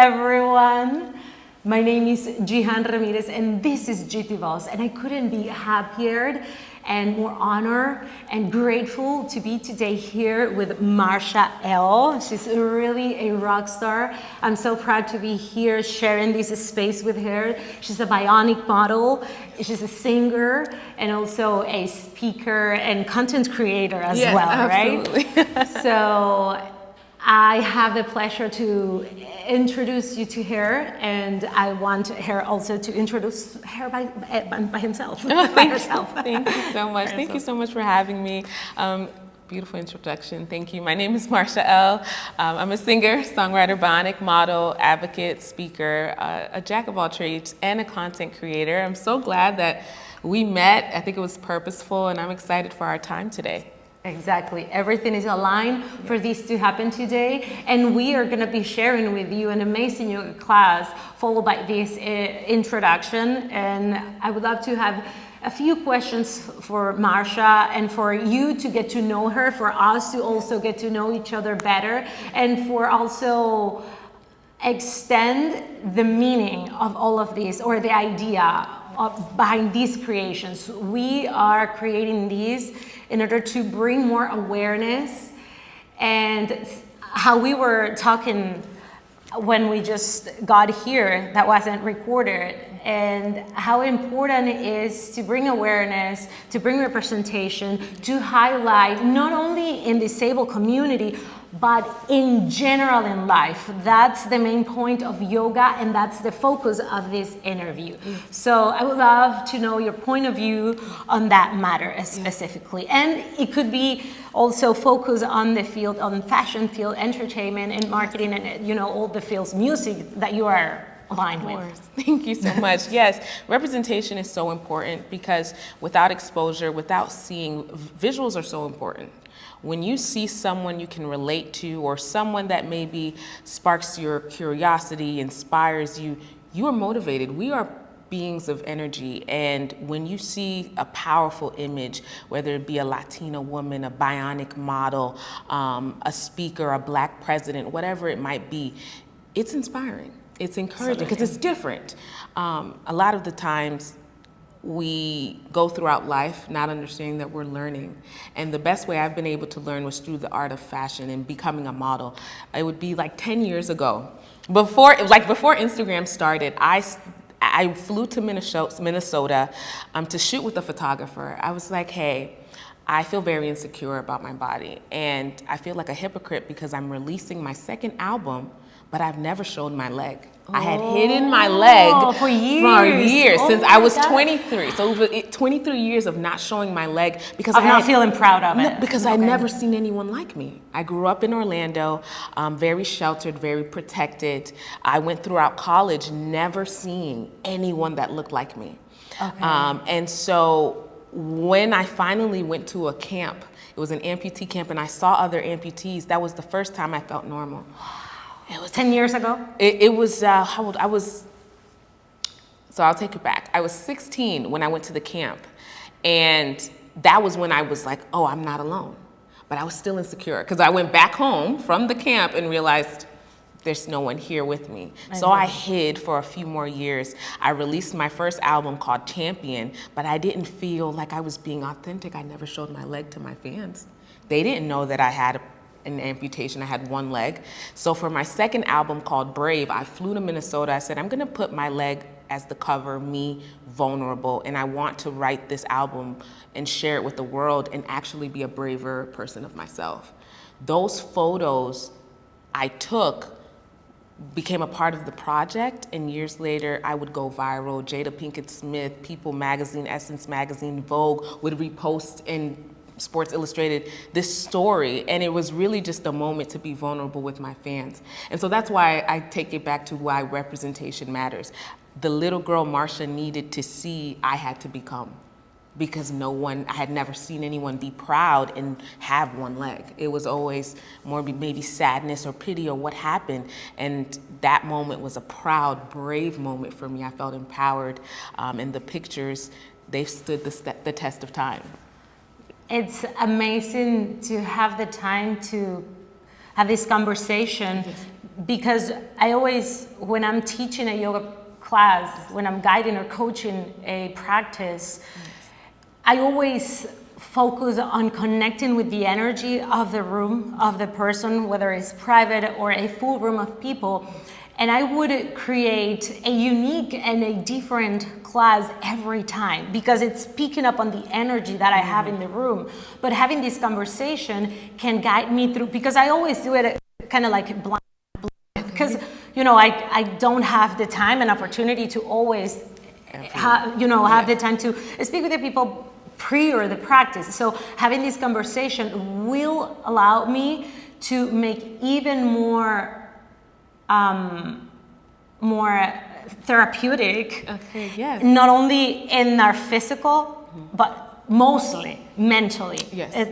everyone. My name is Jihan Ramirez and this is Jitivoz, and I couldn't be happier and more honored and grateful to be today here with Marsha Elle. She's really a rock star. I'm so proud to be here sharing this space with her. She's a bionic model, she's a singer, and also a speaker and content creator as well, absolutely. Right? So I have the pleasure to introduce you to her, and I want her also to introduce her by himself. By herself. Thank you so much. Thank you so much for having me. Beautiful introduction. Thank you. My name is Marsha Elle. I'm a singer, songwriter, bionic model, advocate, speaker, a jack of all trades, and a content creator. I'm so glad that we met. I think it was purposeful, and I'm excited for our time today. Exactly. Everything is aligned for this to happen today. And we are going to be sharing with you an amazing yoga class followed by this introduction. And I would love to have a few questions for Marsha and for you to get to know her, for us to also get to know each other better, and for also extend the meaning of all of this, or the idea behind these creations. We are creating these in order to bring more awareness, and how we were talking when we just got here, that wasn't recorded, and how important it is to bring awareness, to bring representation, to highlight not only in the disabled community, but in general in life. That's the main point of yoga, and that's the focus of this interview. So I would love to know your point of view on that matter specifically. And it could be also focus on the field, on fashion field, entertainment and marketing, and all the fields, music that you are aligned with. Thank you so much. Yes, representation is so important because without exposure, without seeing, visuals are so important. When you see someone you can relate to, or someone that maybe sparks your curiosity, inspires you, you are motivated. We are beings of energy, and when you see a powerful image, whether it be a Latina woman, a bionic model, a speaker, a Black president, whatever it might be, it's inspiring. It's encouraging because it's different. A lot of the times, we go throughout life not understanding that we're learning. And the best way I've been able to learn was through the art of fashion and becoming a model. It would be like 10 years ago. Before Instagram started, I flew to Minnesota to shoot with a photographer. I was like, hey, I feel very insecure about my body. And I feel like a hypocrite because I'm releasing my second album, but I've never shown my leg. I had hidden my leg for years, since I was 23. So over 23 years of not showing my leg because I'm not feeling proud of it. Because I'd never seen anyone like me. I grew up in Orlando, very sheltered, very protected. I went throughout college never seeing anyone that looked like me. And so when I finally went to a camp, it was an amputee camp, and I saw other amputees, that was the first time I felt normal. It was 10 years ago? It was, how old? So I'll take it back. I was 16 when I went to the camp. And that was when I was like, oh, I'm not alone. But I was still insecure because I went back home from the camp and realized there's no one here with me. So I hid for a few more years. I released my first album called Champion, but I didn't feel like I was being authentic. I never showed my leg to my fans. They didn't know that I had an amputation. I had one leg. So for my second album called Brave, I flew to Minnesota. I said, I'm gonna put my leg as the cover, me vulnerable, and I want to write this album and share it with the world and actually be a braver person of myself. Those photos I took became a part of the project, and years later I would go viral. Jada Pinkett Smith, People Magazine, Essence Magazine, Vogue would repost and Sports Illustrated this story, and it was really just a moment to be vulnerable with my fans. And so that's why I take it back to why representation matters. The little girl Marsha needed to see I had to become, because I had never seen anyone be proud and have one leg. It was always more maybe sadness or pity or what happened, and that moment was a proud, brave moment for me. I felt empowered, and the pictures, they've stood the test of time. It's amazing to have the time to have this conversation because I always, when I'm teaching a yoga class, when I'm guiding or coaching a practice, I always focus on connecting with the energy of the room, of the person, whether it's private or a full room of people. And I would create a unique and a different class every time because it's picking up on the energy that I have in the room. But having this conversation can guide me through, because I always do it kind of like blind, because, you know, I don't have the time and opportunity to always have the time to speak with the people prior the practice. So having this conversation will allow me to make even more therapeutic, not only in our physical, but mostly mentally.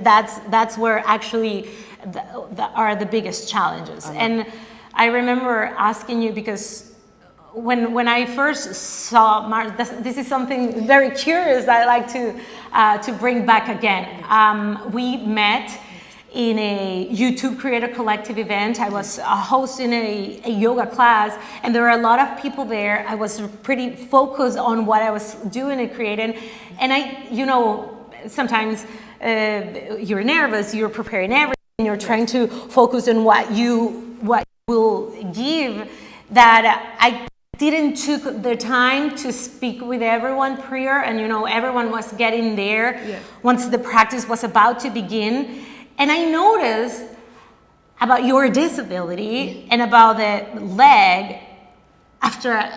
That's where actually are the biggest challenges. And I remember asking you, because when I first saw this is something very curious that I like to bring back again. We met in a YouTube Creator Collective event. I was hosting a yoga class, and there were a lot of people there. I was pretty focused on what I was doing and creating. And sometimes you're nervous, you're preparing everything, you're trying to focus on what you will give, that I didn't took the time to speak with everyone prior, and everyone was getting there once the practice was about to begin. And I noticed about your disability and about the leg after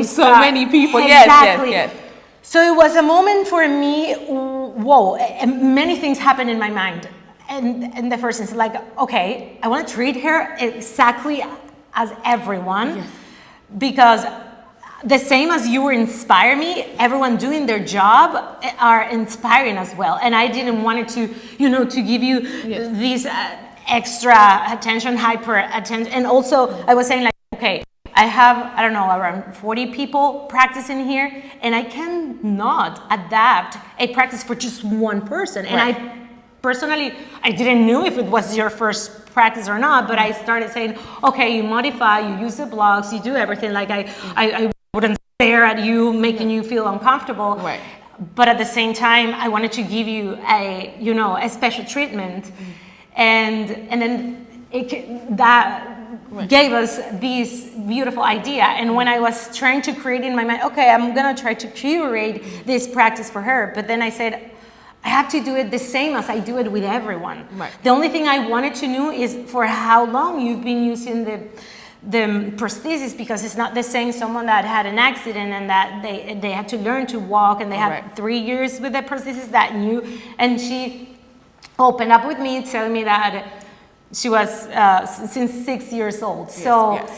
so many people. Exactly. Yes. So it was a moment for me, whoa, and many things happened in my mind. And the first is like, okay, I want to treat her exactly as everyone, because the same as you inspire me, everyone doing their job are inspiring as well. And I didn't want it to give you this extra attention, hyper attention. And also I was saying, like, okay, I have, I don't know, around 40 people practicing here, and I cannot adapt a practice for just one person. And I personally, I didn't know if it was your first practice or not, but I started saying, okay, you modify, you use the blocks, you do everything. Like I wouldn't stare at you, making you feel uncomfortable. Right. But at the same time, I wanted to give you a special treatment. And then that gave us this beautiful idea. And when I was trying to create in my mind, okay, I'm gonna try to curate this practice for her. But then I said, I have to do it the same as I do it with everyone. Right. The only thing I wanted to know is for how long you've been using the prosthesis, because it's not the same someone that had an accident and that they had to learn to walk, and they had 3 years with the prosthesis that new. And she opened up with me, telling me that she was since 6 years old. So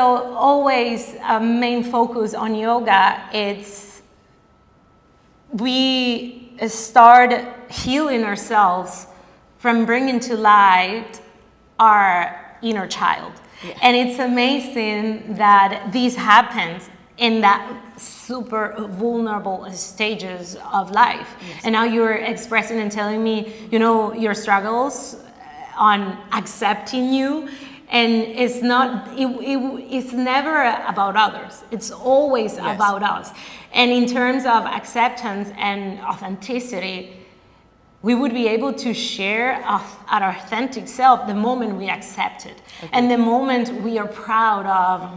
always a main focus on yoga, it's we start healing ourselves from bringing to light our inner child. And it's amazing that this happens in that super vulnerable stages of life. And now you're expressing and telling me, your struggles on accepting you. And it's not, it's never about others. It's always about us. And in terms of acceptance and authenticity, we would be able to share our authentic self the moment we accept it. And the moment we are proud of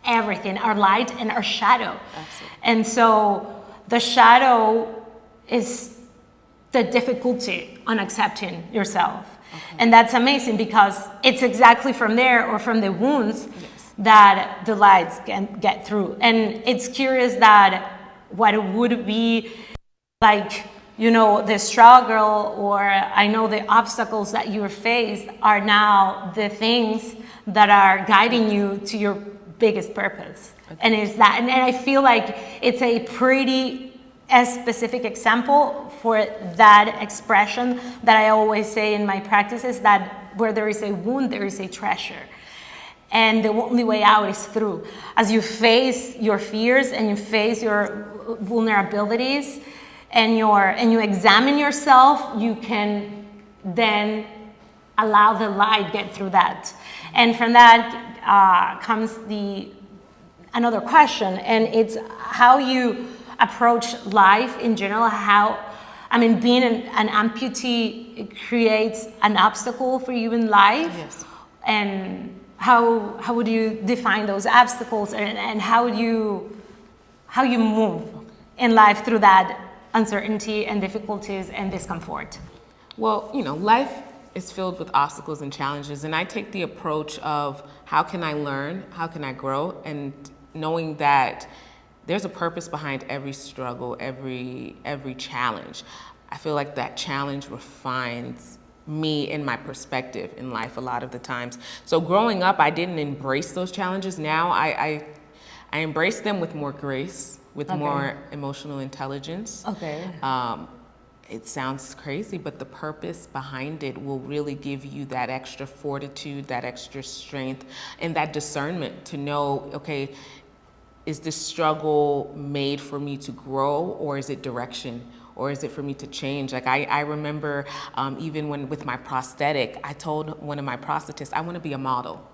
everything, our light and our shadow. And so the shadow is the difficulty on accepting yourself. And that's amazing, because it's exactly from there, or from the wounds, that the lights can get through. And it's curious that what would be like, the struggle, or I know the obstacles that you faced are now the things that are guiding you to your biggest purpose. And it's that, and I feel like it's a pretty specific example for that expression that I always say in my practices, that where there is a wound, there is a treasure. And the only way out is through. As you face your fears and you face your vulnerabilities and you examine yourself, you can then allow the light get through that. And from that comes another question, and it's how you approach life in general. Being an amputee, it creates an obstacle for you in life. Yes. And how would you define those obstacles, and how you move in life through that uncertainty and difficulties and discomfort? Well, life is filled with obstacles and challenges, and I take the approach of how can I learn, how can I grow, and knowing that there's a purpose behind every struggle, every challenge. I feel like that challenge refines me and my perspective in life a lot of the times. So growing up, I didn't embrace those challenges. Now I embrace them with more grace, with more emotional intelligence. Okay. It sounds crazy, but the purpose behind it will really give you that extra fortitude, that extra strength, and that discernment to know, okay, is this struggle made for me to grow, or is it direction? Or is it for me to change? Like I remember even with my prosthetic, I told one of my prosthetists, I want to be a model.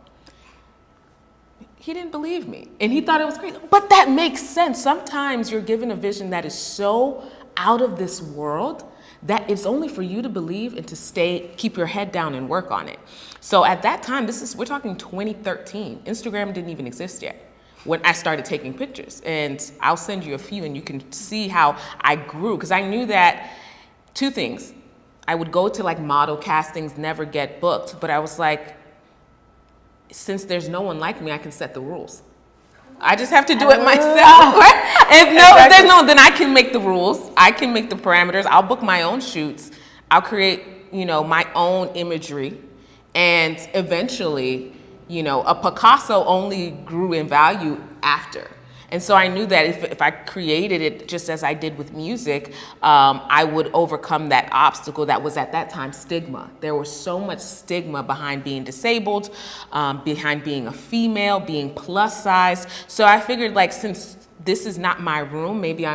He didn't believe me, and he thought it was crazy. But that makes sense. Sometimes you're given a vision that is so out of this world that it's only for you to believe and to keep your head down and work on it. So at that time, we're talking 2013. Instagram didn't even exist yet when I started taking pictures. And I'll send you a few and you can see how I grew, because I knew that two things. I would go to like model castings, never get booked, but I was like, since there's no one like me, I can set the rules. I just have to do it myself, right? If there's no, then I can make the rules. I can make the parameters. I'll book my own shoots. I'll create, my own imagery. And eventually, a Picasso only grew in value after. And so I knew that if I created it just as I did with music, I would overcome that obstacle that was at that time stigma. There was so much stigma behind being disabled, behind being a female, being plus size. So I figured, like, since this is not my room, maybe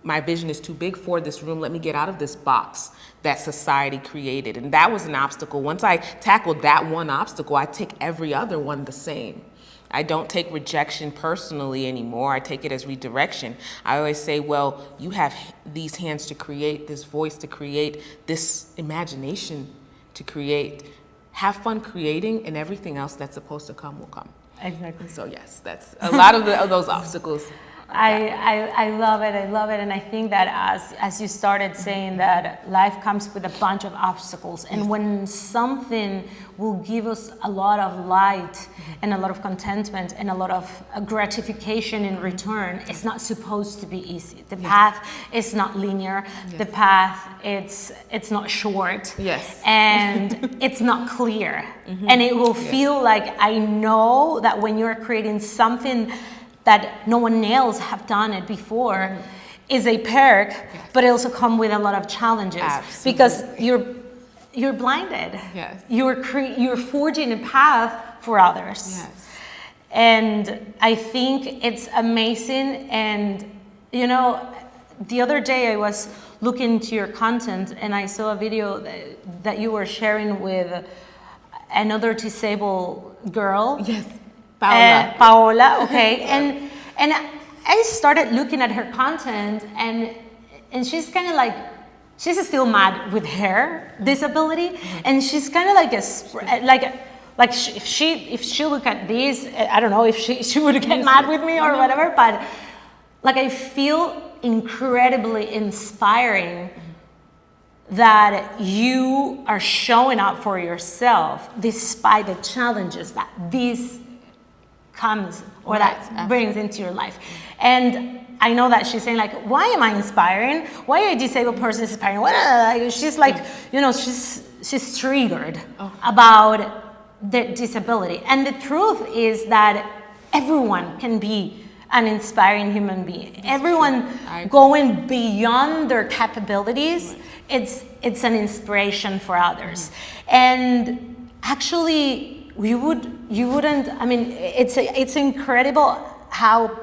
my vision is too big for this room. Let me get out of this box that society created. And that was an obstacle. Once I tackled that one obstacle, I take every other one the same. I don't take rejection personally anymore. I take it as redirection. I always say, well, you have these hands to create, this voice to create, this imagination to create. Have fun creating, and everything else that's supposed to come will come. Exactly. So yes, that's a lot of those obstacles. I love it. I love it. And I think that as you started saying that life comes with a bunch of obstacles, and when something will give us a lot of light and a lot of contentment and a lot of gratification in return, it's not supposed to be easy. The path is not linear. The path, it's not short. Yes. And it's not clear. And it will feel like, I know that when you're creating something that no one else have done it before, is a perk, but it also come with a lot of challenges. Absolutely. Because you're blinded. Yes. You're forging a path for others. Yes. And I think it's amazing. And the other day I was looking to your content, and I saw a video that you were sharing with another disabled girl. Yes. Paola, okay. And I started looking at her content, and she's kind of like, she's still mad with her disability, and she's kind of like if she look at this, I don't know if she would get mad with me or whatever, but like I feel incredibly inspiring that you are showing up for yourself despite the challenges that this comes or that brings into your life. And I know that she's saying, like, why am I inspiring? Why are a disabled person inspiring? She's like, she's triggered about the disability. And the truth is that everyone can be an inspiring human being. Everyone going beyond their capabilities, it's an inspiration for others. And actually, you wouldn't, I mean, it's incredible how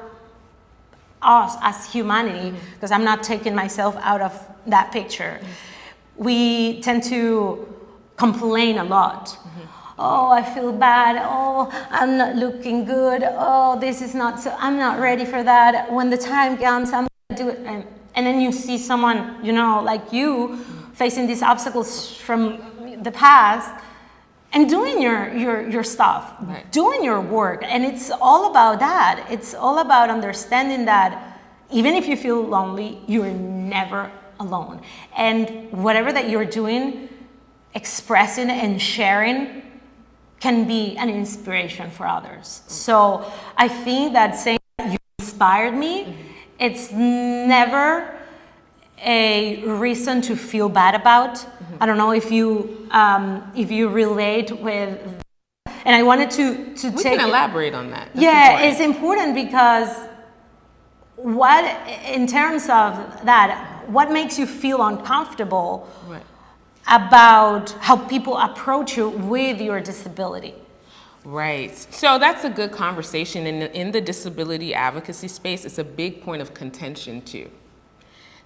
us as humanity, because I'm not taking myself out of that picture, we tend to complain a lot. Oh, I feel bad. Oh, I'm not looking good. Oh, this is not so, I'm not ready for that. When the time comes, I'm gonna do it. And then you see someone, you know, like you, facing these obstacles from the past and doing your stuff, doing your work. And it's all about that. It's all about understanding that even if you feel lonely, you're never alone. And whatever that you're doing, expressing and sharing can be an inspiration for others. So I think that saying that you inspired me, it's never a reason to feel bad about. I don't know if you relate with, and I wanted to We take can elaborate on that. That's yeah, important. it's important because what, in terms of that, what makes you feel uncomfortable about how people approach you with your disability? Right. So that's a good conversation. In the disability advocacy space, it's a big point of contention too.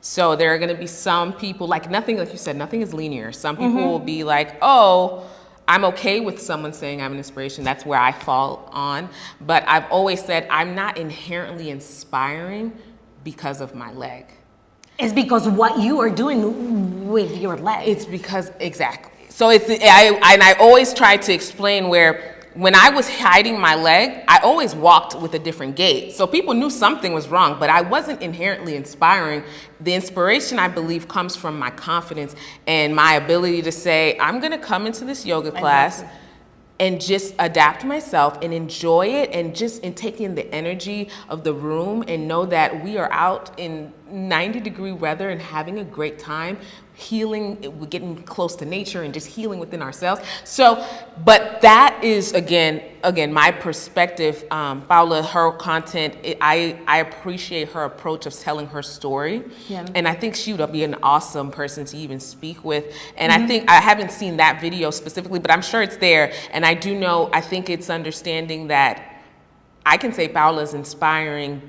So there are going to be some people, like you said, nothing is linear. Some people will be like, oh, I'm okay with someone saying I'm an inspiration. That's where I fall on. But I've always said I'm not inherently inspiring because of my leg. It's because what you are doing with your leg. It's because, exactly. So I always try to explain where when I was hiding my leg, I always walked with a different gait. So people knew something was wrong, but I wasn't inherently inspiring. The inspiration, I believe, comes from my confidence and my ability to say, I'm gonna come into this yoga class and just adapt myself and enjoy it, and just in taking the energy of the room and know that we are out in 90-degree weather and having a great time, healing, we're getting close to nature and just healing within ourselves. So, but that is, again, my perspective. Paula, her content, I appreciate her approach of telling her story. Yeah. And I think she would be an awesome person to even speak with. And I think, I haven't seen that video specifically, but I'm sure it's there. And I do know, I think it's understanding that I can say Paula's inspiring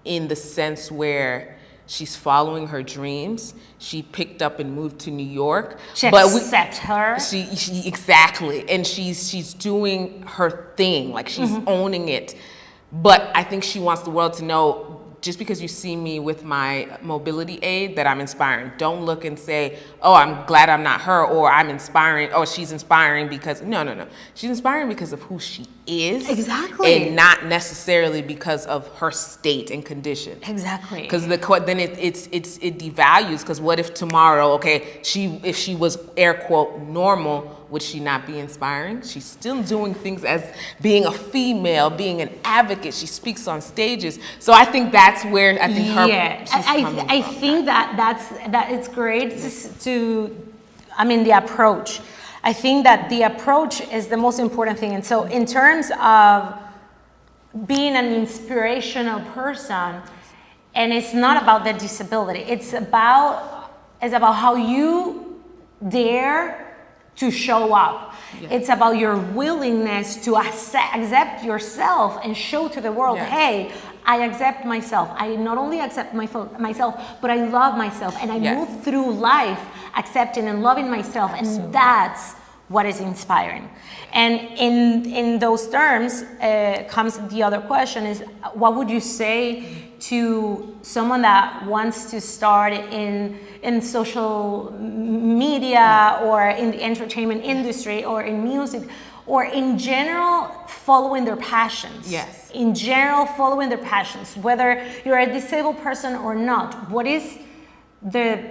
in the sense where she's following her dreams. She picked up and moved to New York. She accepts her. She exactly, and she's doing her thing, like she's owning it. But I think she wants the world to know, just because you see me with my mobility aid, that I'm inspiring. Don't look and say, oh, I'm glad I'm not her, or I'm inspiring, or she's inspiring because, no. She's inspiring because of who she is. Exactly. And not necessarily because of her state and condition. Exactly. Because then it devalues, because what if tomorrow, okay, if she was air quote normal, would she not be inspiring? She's still doing things as being a female, being an advocate. She speaks on stages. So I think that's where I think her. Yeah, I think that it's great the approach. I think that the approach is the most important thing. And so in terms of being an inspirational person, and it's not about the disability, it's about how you dare to show up. Yes. It's about your willingness to accept yourself and show to the world, hey, I accept myself. I not only accept myself, but I love myself. And I move through life accepting and loving myself. Absolutely. And that's what is inspiring. And in those terms comes the other question is, what would you say to someone that wants to start in social media or in the entertainment industry or in music or in general following their passions? Yes. In general following their passions, whether you're a disabled person or not, what is the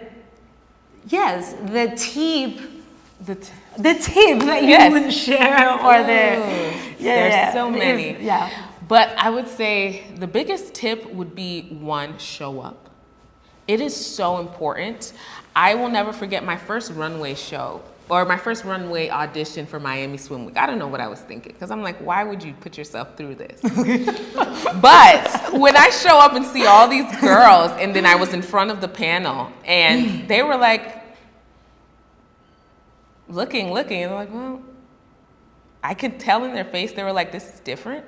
tip that you would share, or there's so many. But I would say the biggest tip would be, one, show up. It is so important. I will never forget my first runway show, or my first runway audition for Miami Swim Week. I don't know what I was thinking, because I'm like, why would you put yourself through this? But when I show up and see all these girls, and then I was in front of the panel, and they were like, looking, and they're like, well, I could tell in their face, they were like, this is different.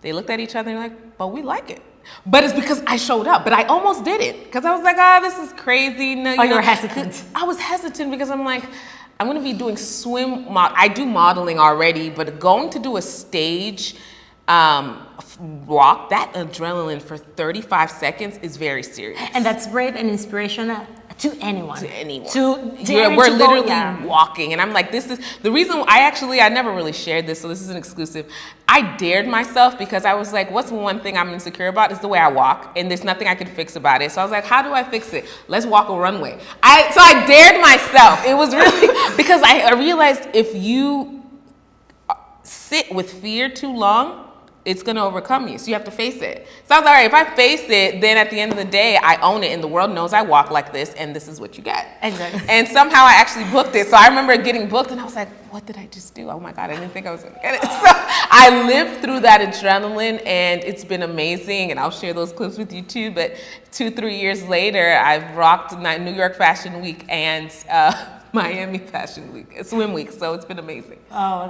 They looked at each other and they're like, but we like it. But it's because I showed up, but I almost did it. Because I was like, this is crazy. No, you were hesitant. I was hesitant because I'm like, I'm going to be doing I do modeling already, but going to do a stage walk, that adrenaline for 35 seconds is very serious. And that's brave and inspirational to anyone. To anyone. We're literally walking. And I'm like, this is the reason I never really shared this, so this is an exclusive. I dared myself because I was like, what's one thing I'm insecure about is the way I walk, and there's nothing I can fix about it. So I was like, how do I fix it? Let's walk a runway. So I dared myself. It was really, because I realized if you sit with fear too long, it's going to overcome you. So you have to face it. So I was like, all right, if I face it, then at the end of the day, I own it and the world knows I walk like this and this is what you get. Exactly. And somehow I actually booked it. So I remember getting booked and I was like, what did I just do? Oh my God, I didn't think I was going to get it. So I lived through that adrenaline and it's been amazing. And I'll share those clips with you too. But 2-3 years later, I've rocked New York Fashion Week and Miami Fashion Week, Swim Week. So it's been amazing. Oh,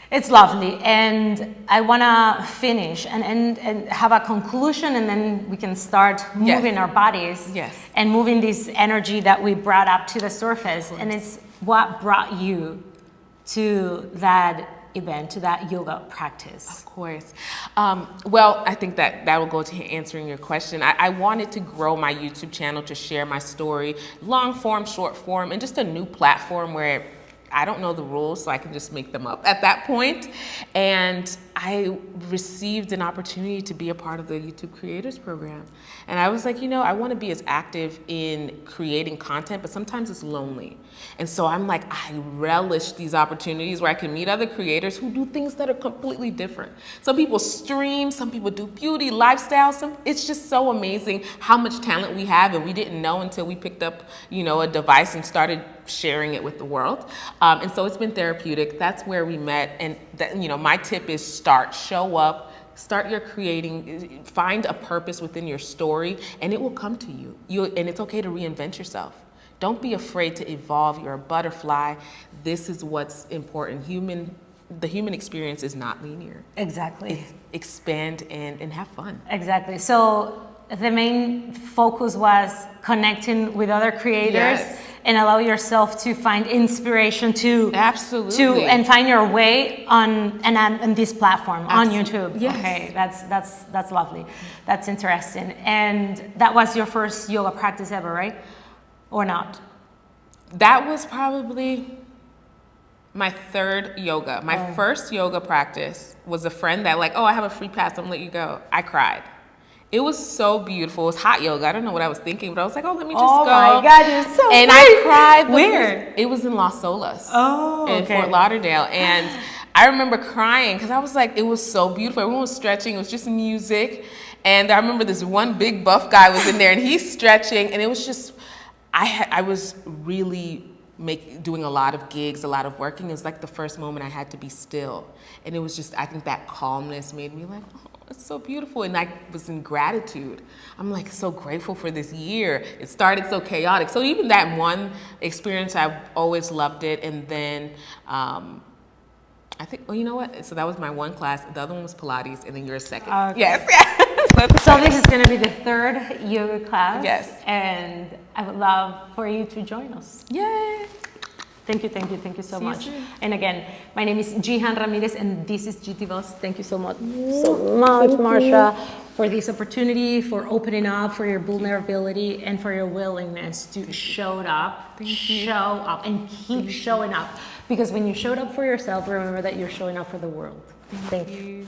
it's lovely, and I want to finish and have a conclusion, and then we can start moving our bodies and moving this energy that we brought up to the surface. And it's what brought you to that event, to that yoga practice. Of course. Well, I think that will go to answering your question. I wanted to grow my YouTube channel to share my story, long form, short form, and just a new platform where I don't know the rules, so I can just make them up at that point. And I received an opportunity to be a part of the YouTube Creators Program. And I was like, I want to be as active in creating content, but sometimes it's lonely. And so I'm like, I relish these opportunities where I can meet other creators who do things that are completely different. Some people stream, some people do beauty, lifestyle. It's just so amazing how much talent we have, and we didn't know until we picked up, a device and started sharing it with the world. And so it's been therapeutic. That's where we met. And that, my tip is show up, start your creating, find a purpose within your story, and it will come to you. And it's okay to reinvent yourself. Don't be afraid to evolve. You're a butterfly. This is what's important. The human experience is not linear. Exactly. It's expand and have fun. Exactly. So the main focus was connecting with other creators and allow yourself to find inspiration and find your way on this platform on YouTube. Yes. Okay, that's lovely. That's interesting. And that was your first yoga practice ever, right? Or not? That was probably my third yoga. My first yoga practice was a friend that I have a free pass, I'm gonna let you go. I cried. It was so beautiful. It was hot yoga. I don't know what I was thinking, but I was like, let me just go. Oh my God, you're so And great. I cried. Where? It was in Las Olas. Oh, in Fort Lauderdale. And I remember crying because I was like, it was so beautiful. Everyone was stretching. It was just music. And I remember this one big buff guy was in there and he's stretching. And it was just, I was really doing a lot of gigs, a lot of working. It was like the first moment I had to be still. And it was just, I think that calmness made me like, oh, it's so beautiful. And I was in gratitude. I'm like so grateful for this year. It started so chaotic. So even that one experience, I've always loved it. And then I think, you know what? So that was my one class. The other one was Pilates, and then you're a second. Okay. Yes. So this is going to be the third yoga class. Yes. And I would love for you to join us. Yay. Thank you so much. And again, my name is Jihan Ramirez, and this is Jitivoz. Thank you so much, Marsha, for this opportunity, for opening up, for your vulnerability, and for your willingness to show up, and keep showing up. Because when you showed up for yourself, remember that you're showing up for the world. Thank you.